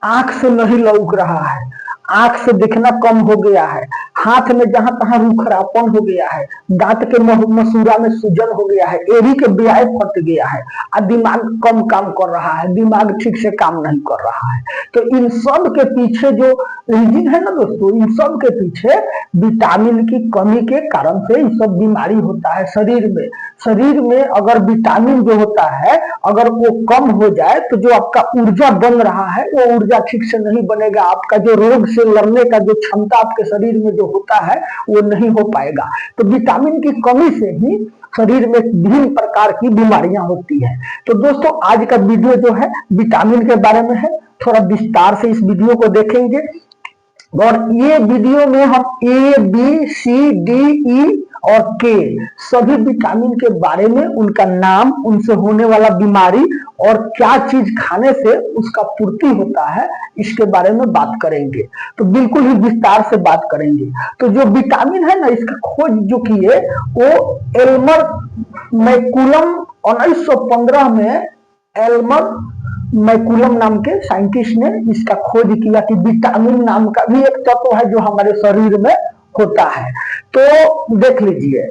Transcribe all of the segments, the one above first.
आंख से नहीं लौक रहा है, आंख से दिखना कम हो गया है, हाथ में जहां तहां रूखरापन हो गया है, दांत के मसूरा में सूजन हो गया है, एड़ी के ब्याह फट गया है, और दिमाग कम काम कर रहा है, दिमाग ठीक से काम नहीं कर रहा है। तो इन सब के पीछे जो रीजन है ना दोस्तों, इन सब के पीछे विटामिन की कमी के कारण से ये सब बीमारी होता है शरीर में। शरीर में अगर विटामिन जो होता है अगर वो कम हो जाए तो जो आपका ऊर्जा बन रहा है वो ऊर्जा ठीक से नहीं बनेगा, आपका जो रोग से लड़ने का जो क्षमता आपके शरीर में जो होता है वो नहीं हो पाएगा। तो विटामिन की कमी से ही शरीर में विभिन्न प्रकार की बीमारियां होती है। तो दोस्तों आज का वीडियो जो है विटामिन के बारे में है, थोड़ा विस्तार से इस वीडियो को देखेंगे और ये वीडियो में हम A B C D E और के सभी विटामिन के बारे में, उनका नाम, उनसे होने वाला बीमारी और क्या चीज खाने से उसका पूर्ति होता है, इसके बारे में बात करेंगे। तो बिल्कुल ही विस्तार से बात करेंगे। तो जो विटामिन है ना, इसका खोज जो किए वो एल्मर मैकुलम 1915 में एल्मर मैकुलम नाम के साइंटिस्ट ने इसका खोज किया कि विटामिन नाम का भी एक तत्व है जो हमारे शरीर में होता है। तो देख लीजिए,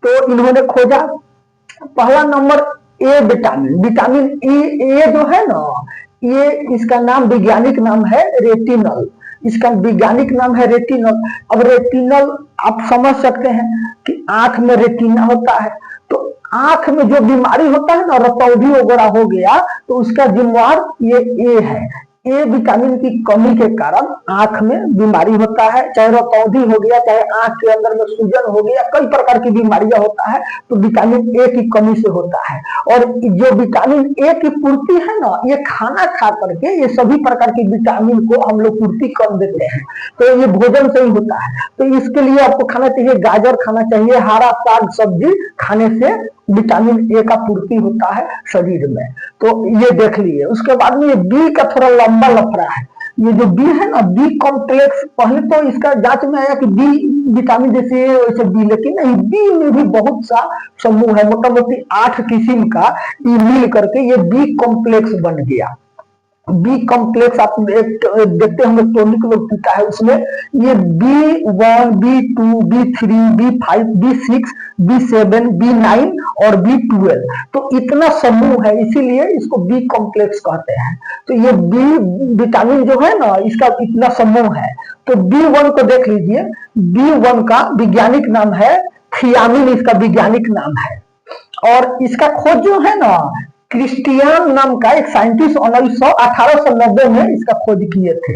तो इन्होंने खोजा पहला number A vitamin, vitamin A जो है ना, ये इसका नाम वैज्ञानिक नाम है रेटिनल, इसका वैज्ञानिक नाम है रेटिनल। अब रेटिनल आप समझ सकते हैं कि आंख में रेटिना होता है, तो आंख में जो बीमारी होता है ना, रतौंधी वगैरह हो गया, तो उसका जिम्मेवार ये ए है। ए विटामिन की कमी के कारण आंख में बीमारी होता है, चाहे रतौंधी हो गया, चाहे आंख के अंदर में सूजन हो गया, कई प्रकार की बीमारियां होता है, तो विटामिन ए की कमी से होता है। और जो विटामिन ए की पूर्ति है ना, ये खाना खा करके ये सभी प्रकार की विटामिन को हम लोग पूर्ति कर देते हैं, तो ये भोजन से ही होता है। तो इसके लिए आपको खाना चाहिए, गाजर खाना चाहिए, हरा साग सब्जी खाने से विटामिन ए का पूर्ति होता है शरीर में। तो ये देख लिए। उसके बाद में ये बी का थोड़ा लंबा लफड़ा है। ये जो बी है ना, बी कॉम्प्लेक्स, पहले तो इसका जांच में आया कि बी विटामिन जैसे वैसे बी, लेकिन नहीं, बी में भी बहुत सा समूह है, मोटा मोटी 8 किस्म का ये मिल करके ये बी कॉम्प्लेक्स बन गया। बी कॉम्प्लेक्स आप देखते होंगे टॉनिक लोग पीता है, उसमें ये B1, B2, B3, B5, B6, B7, B9 और B12, तो इतना समूह है, इसीलिए इसको बी कॉम्प्लेक्स कहते हैं। तो ये बी विटामिन जो है ना, इसका इतना समूह है। तो B1 को देख लीजिए, B1 का वैज्ञानिक नाम है थियामिन, इसका वैज्ञानिक नाम है। और इसका खोज जो है ना, क्रिस्टियन नाम का एक साइंटिस्ट 1890 में इसका खोज किए थे।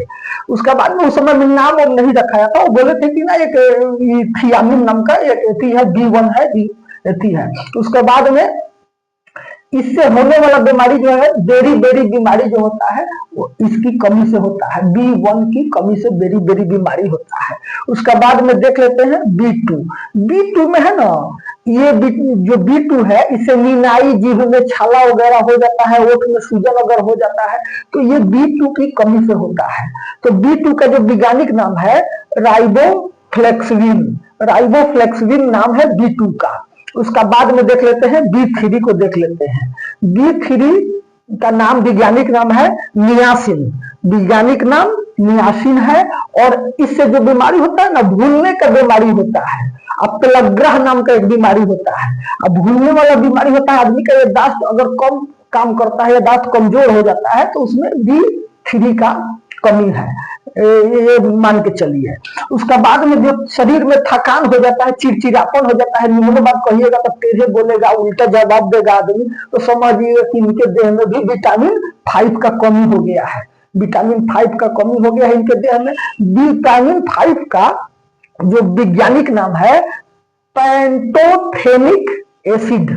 उसके बाद में उस समय में नाम और नहीं रखाया था, वो बोले थे कि ना एक थियामिन नाम का एक है, B1 है, है। उसके बाद में इससे होने वाला बीमारी जो है, बेरी बेरी बीमारी जो होता है वो इसकी कमी से होता है, B1 की कमी से बेरी बेरी बीमारी होता है। उसके बाद में देख लेते हैं B2। B2 में है ना, ये जो B2 है, इससे नीनाई, जीभ में छाला वगैरह हो जाता है, ओठ में सूजन वगैरह हो जाता है, तो ये B2 की कमी से होता है। तो B2 का जो वैज्ञानिक नाम है राइबोफ्लेक्सिन, राइबोफ्लेक्सिन नाम है B2 का। उसका बाद में देख लेते हैं B3 को देख लेते हैं। B3 का नाम, वैज्ञानिक नाम है नियासिन, वैज्ञानिक नाम नियासिन है। और इससे जो बीमारी होता है ना, भूलने का बीमारी होता है, अब पेलग्रह नाम का एक बीमारी होता है। अब भूलने वाला बीमारी होता है, आदमी का याददाश्त अगर कम काम करता है, याददाश्त कमजोर हो जाता है, तो उसमें B3 का कमी है, ये मान के चलिए। उसका बाद में जो शरीर में थकान हो जाता है, चिड़चिड़ापन हो जाता है, निम्न बात कहिएगा तो तेजे बोलेगा, उल्टा जवाब देगा आदमी, तो समझिए कि इनके देह में भी विटामिन 5 का कमी हो गया है, विटामिन 5 का कमी हो गया है इनके देह में। विटामिन 5 का जो वैज्ञानिक नाम है पैंटोथेनिक एसिड,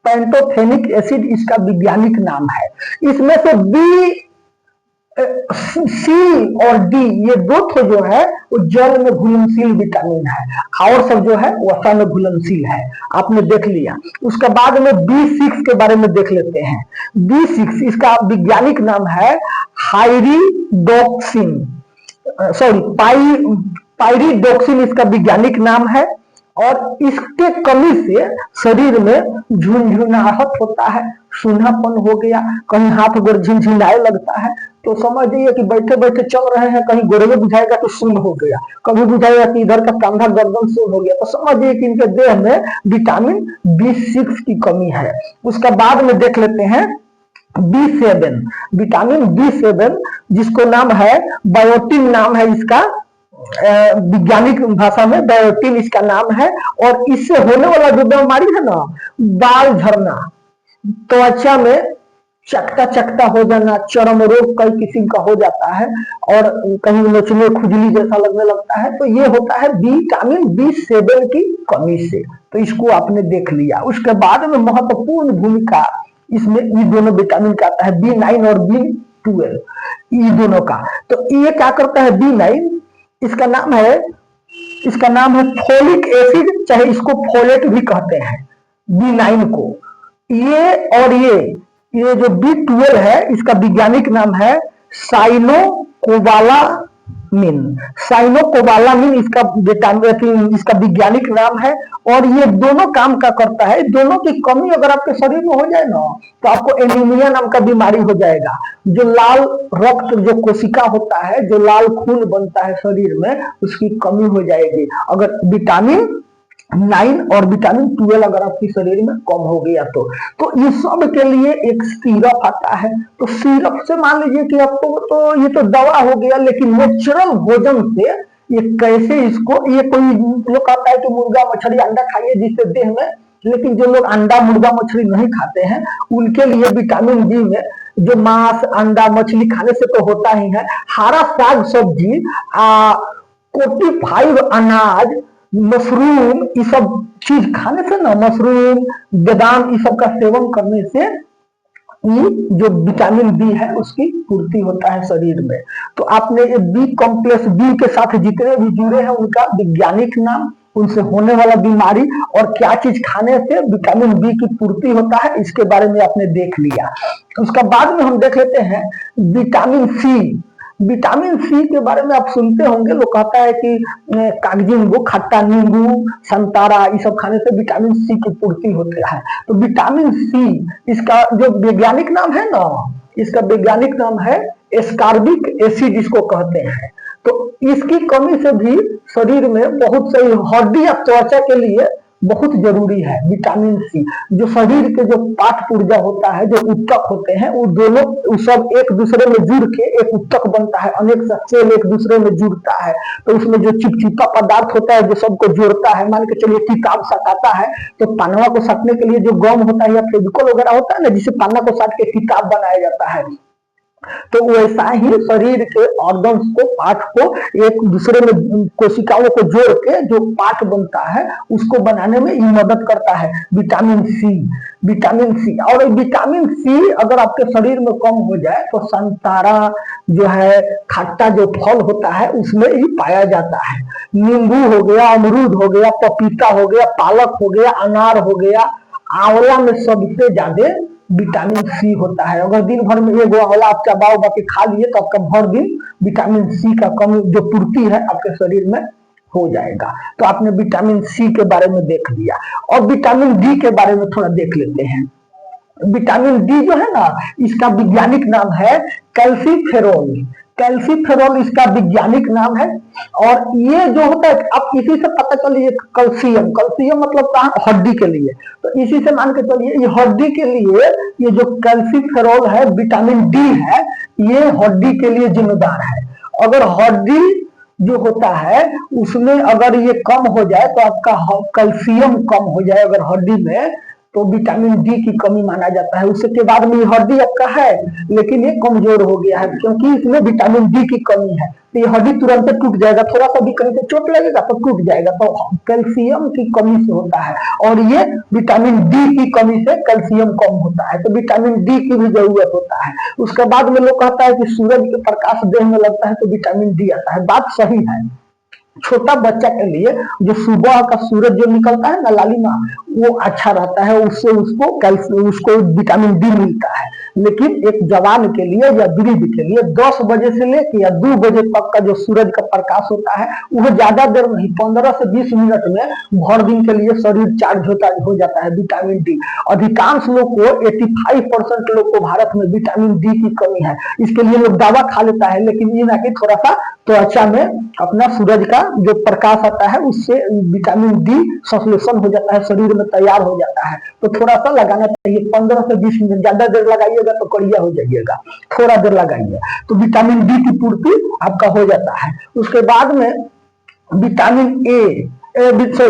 पैंटोथेनिक एसिड इसका वैज्ञानिक नाम है। इसमें से बी, सी और डी, ये दो तो जो है वो जल में घुलनशील विटामिन है, और सब जो है वो वसा में घुलनशील है, आपने देख लिया। उसके बाद में B6 के बारे में देख लेते हैं। B6 इसका वैज्ञानिक नाम है हाइरिडोक्सिन, सॉरी पाइरिडोक्सिन इसका वैज्ञानिक नाम है। और इसके कमी से शरीर में झुंझुनाहट होता है, सूनापन हो गया, कहीं हाथ गोड़ झिनझिनाए लगता है। तो समझ जाइए कि बैठे बैठे चल रहे हैं, कहीं गोड़े बुझाएगा तो सुन्न हो गया, कभी बुझाएगा कि इधर का कंधा गर्दन सुन्न हो गया। तो समझ जाइए कि इनके देह में विटामिन B6 की कमी है। उसका बाद में देख लेते हैं B7, विटामिन B7 जिसको नाम है बायोटिन, नाम है इसका वैज्ञानिक भाषा में बायोटिन इसका नाम है। और इससे होने वाला जो बीमारी है ना, बाल झड़ना, त्वचा में चकता चकता हो जाना, चर्म रोग कई किस्म का हो जाता है और कहीं नोचने खुजली जैसा लगने लगता है, तो ये होता है विटामिन B7 की कमी से। तो इसको आपने देख लिया। उसके बाद में महत्वपूर्ण भूमिका इसमें ये दोनों विटामिन का आता है, B9 और B12, ये दोनों का। तो ये क्या करता है B9, इसका नाम है फोलिक एसिड, चाहे इसको फोलेट भी कहते हैं B9 को। ये और ये जो B12 है, इसका वैज्ञानिक नाम है साइनोकोबालामिन इसका विटामिन, इसका वैज्ञानिक नाम है। और ये दोनों काम का करता है। दोनों की कमी अगर आपके शरीर में हो जाए ना, तो आपको एनीमिया नाम का बीमारी हो जाएगा। जो लाल रक्त जो कोशिका होता है, जो लाल खून बनता है शरीर में, उसकी कमी हो जाएगी अगर विटामिन 9 और विटामिन 12 अगर आपके शरीर में कम हो गया तो ये सब के लिए एक सिरप आता है। तो सिरप से मान लीजिए कि आपको तो ये तो दवा हो गया, लेकिन नेचुरल भोजन से ये कैसे इसको, ये कोई लोग कहता है कि मुर्गा मछली अंडा खाइए जिससे देह में, लेकिन जो लोग अंडा मुर्गा मछली नहीं खाते हैं उनके लिए विटामिन बी में जो मांस अंडा मछली खाने से तो होता ही है, हरा साग सब्जी, कोटिफाइव अनाज, मशरूम, ये सब चीज खाने से ना, मशरूम बादाम, ये सब का सेवन करने से ये जो विटामिन बी है उसकी पूर्ति होता है शरीर में। तो आपने ये बी कॉम्प्लेक्स, बी के साथ जितने भी जुड़े हैं उनका वैज्ञानिक नाम, उनसे होने वाला बीमारी और क्या चीज खाने से विटामिन बी की पूर्ति होता है, इसके बारे में आपने देख लिया। उसका बाद में हम देख लेते हैं विटामिन सी। विटामिन सी के बारे में आप सुनते होंगे, लोग कहता है कि कागजी नींबू, खट्टा नींबू, संतरा, ये सब खाने से विटामिन सी की पूर्ति होती है। तो विटामिन सी इसका जो वैज्ञानिक नाम है ना, इसका वैज्ञानिक नाम है एस्कॉर्बिक एसिड इसको कहते हैं। तो इसकी कमी से भी शरीर में बहुत सही, हड्डी या त्वचा के लिए बहुत जरूरी है विटामिन सी। जो शरीर के जो पाठ पुर्जा होता है, जो उत्तक होते हैं, वो दोनों सब एक दूसरे में जुड़ के एक उत्तक बनता है, अनेक सेल एक दूसरे में जुड़ता है। तो उसमें जो चिपचिपा पदार्थ होता है जो सबको जोड़ता है, मान के चलिए किताब सटाता है, तो पन्ना को साटने के लिए जो गम होता है या फेविकोल वगैरह होता है ना, जिससे पन्ना को साट के किताब बनाया जाता है, तो वैसा ही शरीर के ऑर्गन्स को, पार्ट को एक दूसरे में कोशिकाओं को जोड़ के जो पार्ट बनता है उसको बनाने में ये मदद करता है विटामिन सी। विटामिन सी, और विटामिन सी अगर आपके शरीर में कम हो जाए तो संतरा जो है, खट्टा जो फल होता है उसमें ही पाया जाता है। नींबू हो गया, अमरूद हो गया, पपीता हो गया, पालक हो गया, अनार हो गया, आंवला में सबसे ज्यादा विटामिन सी होता है। अगर दिन भर में एक आंवला आप चबाओ बाकी खा लिए तो आपका भर दिन विटामिन सी का कमी जो पूर्ति है आपके शरीर में हो जाएगा। तो आपने विटामिन सी के बारे में देख लिया। और विटामिन डी के बारे में थोड़ा देख लेते हैं। विटामिन डी जो है ना, इसका वैज्ञानिक नाम है कैल्सीफेरोल। कैल्सीफेरोल इसका वैज्ञानिक नाम है। और ये जो होता है, आप इसी से पता चलिए, कैल्शियम, कैल्शियम मतलब कहाँ, हड्डी के लिए। तो इसी से मान के चलिए ये हड्डी के लिए ये जो कैल्सीफेरोल है, विटामिन डी है, ये हड्डी के लिए जिम्मेदार है। अगर हड्डी जो होता है उसमें अगर ये कम हो जाए तो आपका कैल्शियम कम हो जाए अगर हड्डी में, तो विटामिन डी की कमी माना जाता है। उसके बाद में हड्डी आपका है लेकिन ये कमजोर हो गया है क्योंकि इसमें विटामिन डी की कमी है। तो ये हड्डी तुरंत टूट जाएगा, थोड़ा सा भी कहीं से चोट लगेगा तो टूट जाएगा। तो कैल्शियम की कमी से होता है, और ये विटामिन डी की कमी से कैल्शियम कम होता है। तो विटामिन डी की भी जरूरत होता है। उसके बाद में लोग कहता है कि सूरज के प्रकाश देह में लगता है तो विटामिन डी आता है। बात सही है। छोटा बच्चा के लिए जो सुबह का सूरज जो निकलता है ना, लालिमा, वो अच्छा रहता है, उससे उसको विटामिन डी मिलता है। लेकिन एक जवान के लिए या वृद्ध के लिए 10 बजे से लेकर या 2 बजे तक का जो सूरज का प्रकाश होता है वह ज्यादा देर नहीं, 15 से 20 मिनट में भर दिन के लिए शरीर चार्ज हो जाता है विटामिन डी। अधिकांश लोग को 85% लोग को भारत में विटामिन डी की कमी है। इसके लिए लोग दवा खा लेता है, लेकिन ये ना कि थोड़ा सा त्वचा में अपना सूरज का जो प्रकाश आता है उससे विटामिन डी संश्लेषण हो जाता है, शरीर में तैयार हो जाता है। तो थोड़ा सा लगाना चाहिए, 15 से 20 मिनट। ज्यादा देर लगाइएगा तो कड़िया हो जाइएगा, थोड़ा देर लगाइए तो विटामिन डी की पूर्ति आपका हो जाता है। उसके बाद में विटामिन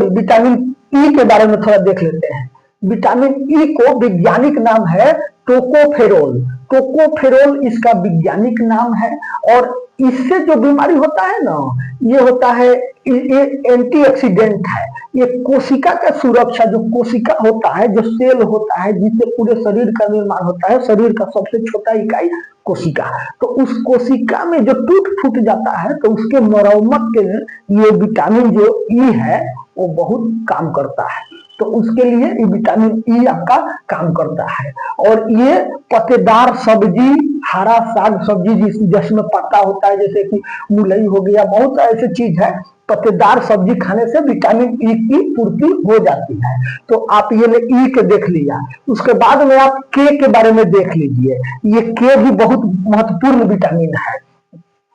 विटामिन ई के बारे में थोड़ा देख लेते हैं। विटामिन ई को वैज्ञानिक नाम है टोकोफेरोल। टोकोफेरोल इसका वैज्ञानिक नाम है। और इससे जो बीमारी होता है ना, ये होता है, ये एंटीऑक्सीडेंट है। ये कोशिका का सुरक्षा, जो कोशिका होता है, जो सेल होता है जिससे पूरे शरीर का निर्माण होता है, शरीर का सबसे छोटा इकाई कोशिका, तो उस कोशिका में जो टूट फूट जाता है तो उसके मरम्मत के लिए ये विटामिन जो ई है वो बहुत काम करता है। तो उसके लिए ये विटामिन ई आपका काम करता है। और ये पत्तेदार सब्जी, हरा साग सब्जी जिसमें पत्ता होता है, जैसे कि मूलई हो गया, बहुत ऐसी चीज है, पत्तेदार सब्जी खाने से विटामिन ई की पूर्ति हो जाती है। तो आप ये ई के देख लिया। उसके बाद में आप के बारे में देख लीजिए। ये के भी बहुत महत्वपूर्ण विटामिन है।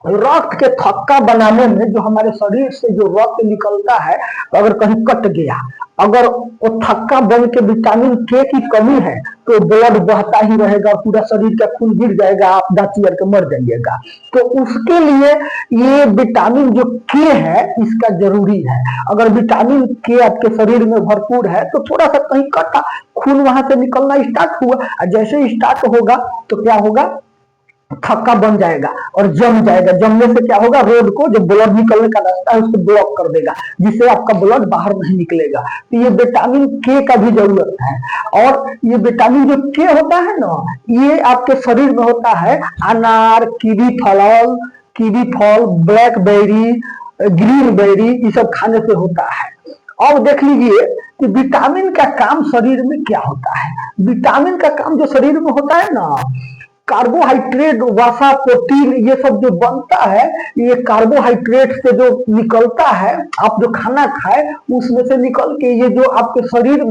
रक्त के थक्का बनाने में, जो हमारे शरीर से जो रक्त निकलता है, अगर कहीं कट गया, अगर वो थक्का बन के विटामिन के की कमी है तो ब्लड बहता ही रहेगा, पूरा शरीर का खून गिर जाएगा, आप दांती के मर जाइएगा। तो उसके लिए ये विटामिन जो के है इसका जरूरी है। अगर विटामिन के आपके शरीर में भरपूर है तो थोड़ा सा कहीं कटा, खून वहां से निकलना स्टार्ट हुआ, और जैसे स्टार्ट होगा तो क्या होगा, थक्का बन जाएगा और जम जाएगा। जमने से क्या होगा, रोड को जो ब्लड निकलने का रास्ता है उसको ब्लॉक कर देगा, जिससे आपका ब्लड बाहर नहीं निकलेगा। तो ये विटामिन के का भी जरूरत है। और ये विटामिन जो के होता है ना, ये आपके शरीर में होता है अनार, कीवी फल, ब्लैकबेरी, ग्रीन बेरी, ये सब खाने से होता है। अब देख लीजिए कि विटामिन का काम शरीर में क्या होता है। विटामिन का काम जो शरीर में होता है ना, कार्बोहाइड्रेट, वसा, प्रोटीन, ये सब जो बनता है, ये कार्बोहाइड्रेट से जो निकलता है, आप जो खाना खाए उसमें से निकल के ये जो आपके शरीर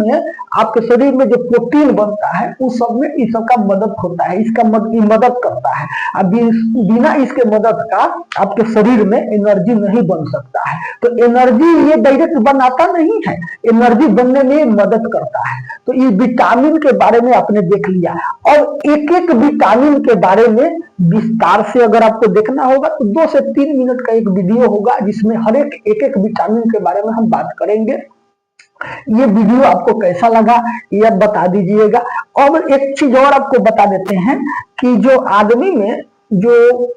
में जो प्रोटीन बनता है उस सब में इस सब का मदद होता है, इसका मदद करता है। अभी बिना इसके मदद का आपके शरीर में एनर्जी नहीं बन सकता है। तो एनर्जी ये डायरेक्ट बनाता नहीं है, एनर्जी बनने में मदद करता है। तो ये विटामिन के बारे में आपने देख लिया। और एक एक विटामिन के बारे में विस्तार से अगर आपको देखना होगा तो 2 से 3 मिनट का एक वीडियो होगा जिसमें हर एक विटामिन के बारे में हम बात करेंगे। ये वीडियो आपको कैसा लगा ये आप बता दीजिएगा। अब एक चीज और आपको बता देते हैं कि जो आदमी में जो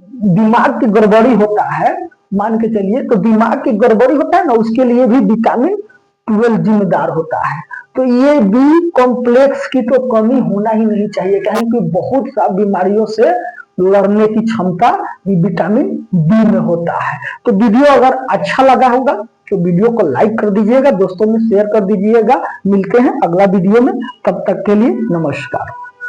दिमाग की गड़बड़ी होता है, मान के चलिए, तो दिमाग की गड़बड़ी होता है ना, उसके लिए भी विटामिन 12 जिम्मेदार होता है। तो ये बी कॉम्प्लेक्स की तो कमी होना ही नहीं चाहिए, क्योंकि बहुत सा बीमारियों से लड़ने की क्षमता विटामिन बी में होता है। तो वीडियो अगर अच्छा लगा होगा तो वीडियो को लाइक कर दीजिएगा, दोस्तों में शेयर कर दीजिएगा। मिलते हैं अगला वीडियो में, तब तक के लिए नमस्कार।